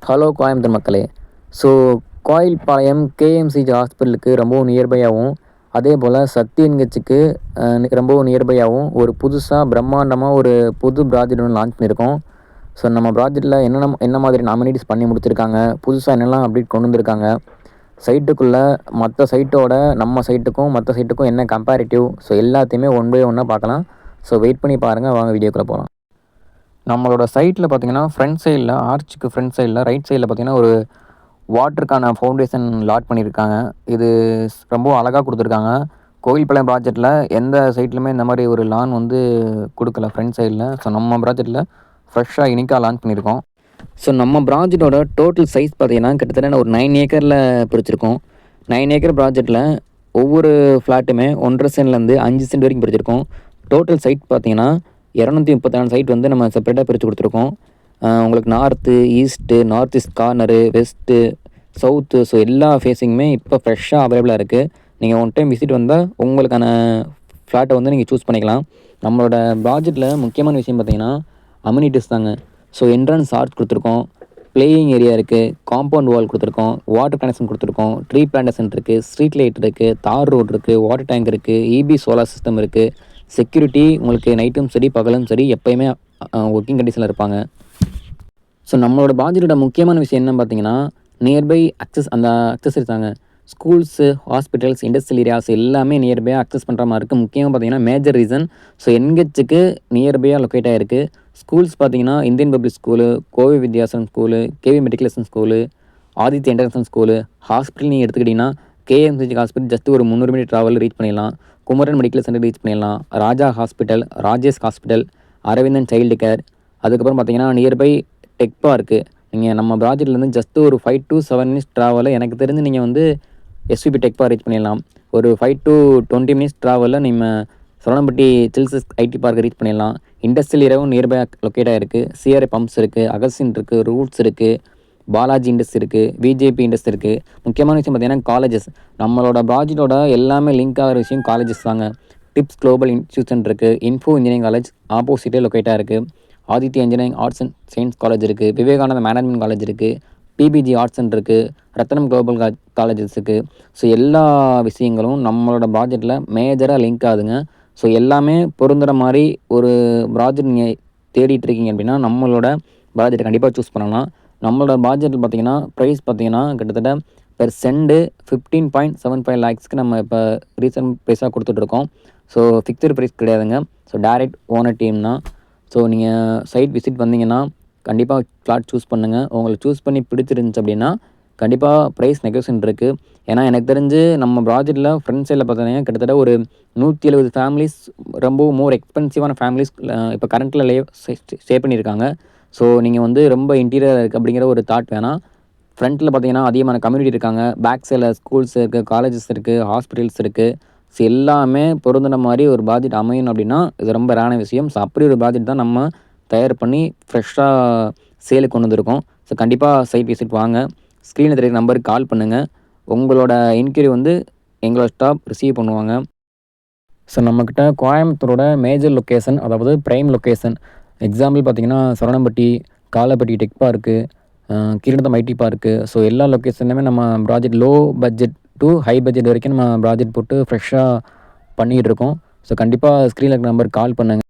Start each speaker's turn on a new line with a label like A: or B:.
A: Hello Coimbatore மக்களே. So Koilpalayam கேஎம்சிஜி ஹாஸ்பிட்டலுக்கு ரொம்பவும் நியர்பையாகவும், அதே போல் சக்தி என்ஹெச்சுக்கு ரொம்பவும் நியர்பையாகவும் ஒரு புதுசாக பிரம்மாண்டமாக ஒரு புது ப்ராஜெக்ட் ஒன்று லான்ச் பண்ணியிருக்கோம். ஸோ நம்ம ப்ராஜெக்ட்டில் என்ன மாதிரி அமெனிட்டிஸ் பண்ணி முடிச்சிருக்காங்க, புதுசாக என்னெல்லாம் அப்டேட் கொண்டு வந்திருக்காங்க, சைட்டுக்குள்ளே மற்ற சைட்டோட நம்ம சைட்டுக்கும் மற்ற சைட்டுக்கும் என்ன கம்பேரிட்டிவ், ஸோ எல்லாத்தையுமே ஒன் பை ஒன்னாக பார்க்கலாம். ஸோ வெயிட் பண்ணி பாருங்கள், வாங்க வீடியோக்குள்ளே போகலாம். நம்மளோட சைட்டில் பார்த்தீங்கன்னா ஃப்ரண்ட் சைடில், ஆர்ச்சுக்கு ஃப்ரண்ட் சைடில் ரைட் சைடில் பார்த்தீங்கன்னா ஒரு வாட்டருக்கான ஃபவுண்டேஷன் லாட் பண்ணியிருக்காங்க. இது ரொம்ப அழகாக கொடுத்துருக்காங்க. கோயில்பாளையம் ப்ராஜெக்ட்டில் எந்த சைட்லையுமே இந்த மாதிரி ஒரு லான் வந்து கொடுக்கல ஃப்ரண்ட் சைடில். ஸோ நம்ம ப்ராஜெக்ட்டில் ஃப்ரெஷ்ஷாக யூனிக்காக லான்ச் பண்ணியிருக்கோம். ஸோ நம்ம ப்ராஜெக்டோட டோட்டல் சைஸ் பார்த்தீங்கன்னா கிட்டத்தட்ட ஒரு 9 ஏக்கரில் பிரிச்சிருக்கோம். 9 ஏக்கர் ப்ராஜெக்ட்டில் ஒவ்வொரு ஃப்ளாட்டுமே 1.5 சென்ட்லேருந்து 5 சென்ட் வரைக்கும் பிரிச்சிருக்கோம். டோட்டல் சைட் பார்த்தீங்கன்னா 234 சைட் வந்து நம்ம செப்பரேட்டாக பிரித்து கொடுத்துருக்கோம். உங்களுக்கு north, east, north east corner, west, south, so எல்லா ஃபேஸிங்குமே இப்போ ஃப்ரெஷ்ஷாக அவைலபிளாக இருக்குது. நீங்கள் ஒன் டைம் விசிட் வந்தால் உங்களுக்கான ஃப்ளாட்டை வந்து நீங்கள் சூஸ் பண்ணிக்கலாம். நம்மளோட ப்ராஜெக்ட்டில் முக்கியமான விஷயம் பார்த்தீங்கன்னா அம்யூனிட்டிஸ் தாங்க. ஸோ என்ட்ரன்ஸ் ஆர்ச் கொடுத்துருக்கோம், பிளேயிங் ஏரியா இருக்குது, காம்பவுண்ட் வால் கொடுத்துருக்கோம், வாட்டர் கனெக்ஷன் கொடுத்துருக்கோம், ட்ரீ பிளான்டேஷன் இருக்குது, ஸ்ட்ரீட் லைட் இருக்குது, தார் ரோடு இருக்குது, வாட்டர் டேங்க் இருக்குது, இபி சோலார் சிஸ்டம் இருக்குது. செக்யூரிட்டி உங்களுக்கு நைட்டும் சரி பகலும் சரி எப்போயுமே ஒர்க்கிங் கண்டிஷனில் இருப்பாங்க. ஸோ நம்மளோட ப்ராஜெக்டோட முக்கியமான விஷயம் என்னன்னு பார்த்தீங்கன்னா நியர்பை அக்சஸரிஸ் தாங்க. ஸ்கூல்ஸு, ஹாஸ்பிட்டல்ஸ், இண்டஸ்ட்ரியல் ஏரியாஸ் எல்லாமே நியர்பையாக அக்சஸ் பண்ணுற மாதிரி இருக்குது. முக்கியமாக பார்த்தீங்கன்னா மேஜர் ரீசன், ஸோ என்ஹெச்சுக்கு நியர்பையாக லொக்கேட் ஆகிருக்கு. ஸ்கூல்ஸ் பார்த்தீங்கன்னா Indian public school, Kovai Vidyasanam school, KV matriculation school, Aditya international school. Hospital நீங்கள் எடுத்துக்கிட்டிங்கன்னா கேஎம்சிஜி ஹாஸ்பிட்டல் ஜஸ்ட் ஒரு 300 மீட்டர் ட்ராவல் ரீச் பண்ணிடலாம். குமரன் மெடிக்கல் சென்டர் ரீச் பண்ணிடலாம். Raja hospital, Rajesh hospital, Aravindan child care. அதுக்கப்புறம் பார்த்தீங்கன்னா நியர்பை டெக் பார்க்கு. நீங்கள் நம்ம ப்ராஜெக்ட்லேருந்து ஜஸ்ட் ஒரு 5 to 7 மினிட்ஸ் ட்ராவலில் எனக்கு தெரிஞ்சு நீங்கள் வந்து எஸ்விபி டெக் பார்க் ரீச் பண்ணிடலாம். ஒரு 5 to 20 மினிட்ஸ் ட்ராவலில் நம்ம சரவணம்பட்டி சில்சஸ் ஐடி பார்க் ரீச் பண்ணிடலாம். இண்டஸ்ட்ரியல் ஏரியாவும் நியர்பை லொக்கேட்டாக இருக்குது. சிஆர்ஐ பம்ப்ஸ் இருக்குது, அகசின் இருக்குது, ரூட்ஸ் இருக்குது, பாலாஜி இண்டஸ்ட்ரி இருக்குது, விஜேபி இண்டஸ்ட்ரி இருக்குது. முக்கியமான விஷயம் பார்த்தீங்கன்னா காலேஜஸ். நம்மளோட ப்ராஜெக்டோட எல்லாமே லிங்க் ஆகிற விஷயம் காலேஜஸ் தாங்க. டிப்ஸ் குளோபல் இன்ஸ்டியூஷன் இருக்குது, இன்ஃபோ இன்ஜினியரிங் காலேஜ் ஆப்போசிட்டே லொக்கேட்டாக இருக்குது. Aditya engineering arts and science college இருக்குது, விவேகானந்த மேனேஜ்மெண்ட் காலேஜ் இருக்குது, பிபிஜி ஆர்ட்ஸ் சென்டர் இருக்குது, ரத்தனம் குளோபல் காலேஜஸ் இருக்குது. ஸோ எல்லா விஷயங்களும் நம்மளோட ப்ராஜெக்டில் மேஜராக லிங்க் ஆகுதுங்க. ஸோ எல்லாமே பொருந்துகிற மாதிரி ஒரு ப்ராஜெக்ட் நீங்கள் தேடிட்டு இருக்கீங்க அப்படின்னா நம்மளோட ப்ராஜெக்டை கண்டிப்பாக சூஸ் பண்ணலாம். நம்மளோட ப்ராஜெக்ட் பார்த்தீங்கன்னா ப்ரைஸ் பார்த்தீங்கன்னா கிட்டத்தட்ட பெர் சென்டு 15.75 லேக்ஸ்க்கு நம்ம இப்போ ரீசன்ட் ப்ரைஸாக கொடுத்துட்ருக்கோம். ஸோ ஃபிக்ஸ்டு ப்ரைஸ் கிடையாதுங்க. ஸோ டைரக்ட் ஓனர் டீம் தான். ஸோ நீங்கள் சைட் விசிட் வந்தீங்கன்னா கண்டிப்பாக ஃப்ளாட் சூஸ் பண்ணுங்கள். உங்களுக்கு சூஸ் பண்ணி பிடிச்சிருந்துச்சு அப்படின்னா கண்டிப்பாக ப்ரைஸ் நெகோசியேஷன் இருக்குது. ஏன்னா எனக்கு தெரிஞ்சு நம்ம ப்ராஜெக்ட்டில் ஃப்ரண்ட் சைடில் பார்த்தீங்கன்னா கிட்டத்தட்ட ஒரு 170 ஃபேமிலிஸ், ரொம்ப மோர் எக்ஸ்பென்சிவான ஃபேமிலிஸ் இப்போ கரண்ட்டில் ஸ்டே பண்ணியிருக்காங்க. ஸோ நீங்கள் வந்து ரொம்ப இன்டீரியராக இருக்குது அப்படிங்கிற ஒரு தாட் வேணாம். ஃப்ரண்ட்டில் பார்த்தீங்கன்னா அதிகமான கம்யூனிட்டி இருக்காங்க, பேக் சைடில் ஸ்கூல்ஸ் இருக்குது, காலேஜஸ் இருக்குது, ஹாஸ்பிட்டல்ஸ் இருக்குது. ஸோ எல்லாமே பொருந்தின மாதிரி ஒரு ப்ராஜெக்ட் அமையணும் அப்படின்னா இது ரொம்ப ரேரான விஷயம். ஸோ அப்படி ஒரு ப்ராஜெக்ட் தான் நம்ம தயார் பண்ணி ஃப்ரெஷ்ஷாக சேலுக்கு கொண்டு வந்திருக்கோம். ஸோ கண்டிப்பாக சைட் விசிட் வாங்க. ஸ்க்ரீனில் தெரியுற நம்பருக்கு கால் பண்ணுங்கள். உங்களோட என்கொயரி வந்து எங்களோட ஸ்டாஃப் ரிசீவ் பண்ணுவாங்க. ஸோ நம்மக்கிட்ட கோயம்புத்தூரோட மேஜர் லொக்கேஷன், அதாவது ப்ரைம் லொக்கேஷன், எக்ஸாம்பிள் பார்த்தீங்கன்னா Saravanampatti, Kalapatti tech park, Keeranatham IT park. So எல்லா லொக்கேஷன்லையுமே நம்ம project low budget to high budget வரைக்கும் நம்ம ப்ராஜெக்ட் போட்டு ஃப்ரெஷ்ஷாக பண்ணிகிட்டு இருக்கோம். ஸோ கண்டிப்பாக ஸ்க்ரீனில் இருக்கிற நம்பருக்கு கால் பண்ணுங்கள்.